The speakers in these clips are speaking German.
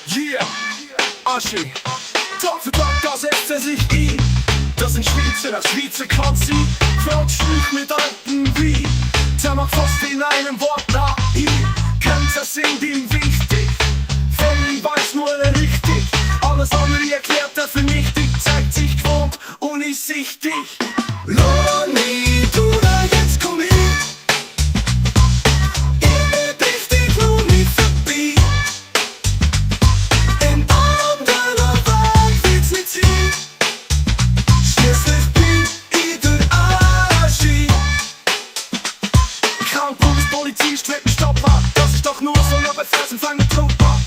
Yeah, Aschi, Tag für Tag, da setzt er sich ein. Das sind Schweizer, der Schweizer kann sie Fragt Stück mit alten Wein. Der macht fast in einem Wort nach ihm. Kennt er, sind ihm wichtig. Von ihm weiß nur er richtig. Alles andere erklärt er für nichtig. Zeigt sich gewohnt und ist sichtig. Loni, du da, jetzt komm ich. Polizei strebt mich stoppen. Das ist doch nur so, ja bei Fersen fangen mit Trupper.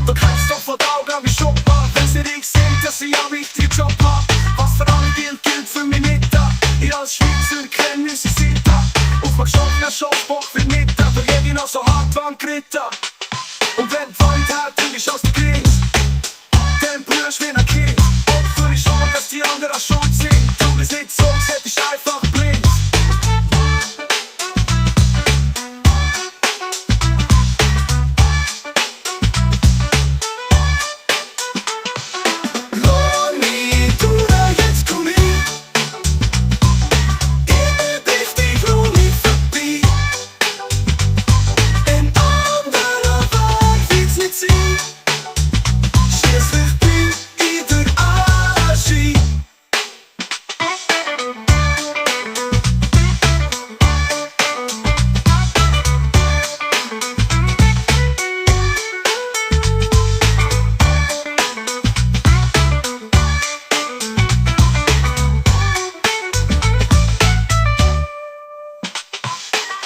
Du kannst doch vor die Augen wie Schopper. Wenn sie dich sehen, dass sie ja wichtige Job hat. Was für alle gilt, gilt für mich nicht da. Ich als Schweizer kenne sie sieht da. Auf mein geschlossener Schafbock wird nicht da. Da geht ich noch so hart wie ein Kritter. Und wenn die Wand hat, du dich aus dem Grinz, dann brüllst wie ein Kind. Und für dich schon, dass die anderen schuld sind. Du bist nicht so, als hätte ich einfach blind.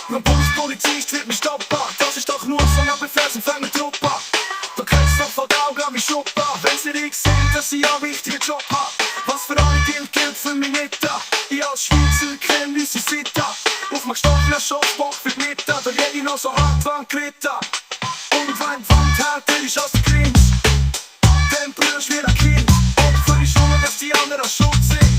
Wenn Polizei strebt mich stoppen. Das ist doch nur so, ja bei Fersen fangen mit Trupper. Du kannst doch vor die Augen wie Schopper. Wenn sie dich sehen, dass sie ja einen wichtigen Job hat. Was für alle gilt, gilt für mich nicht da. Ich als Schweizer kenne sie sieht da. Auf mein gestochener Schafbock wird nicht da. Da geht ich noch so hart wie ein Kritter. Und wenn die Wand hat, der ist aus dem Grinz, dann brüllst wie ein Kind. Und für die Schuhe, dass die anderen schuld sind.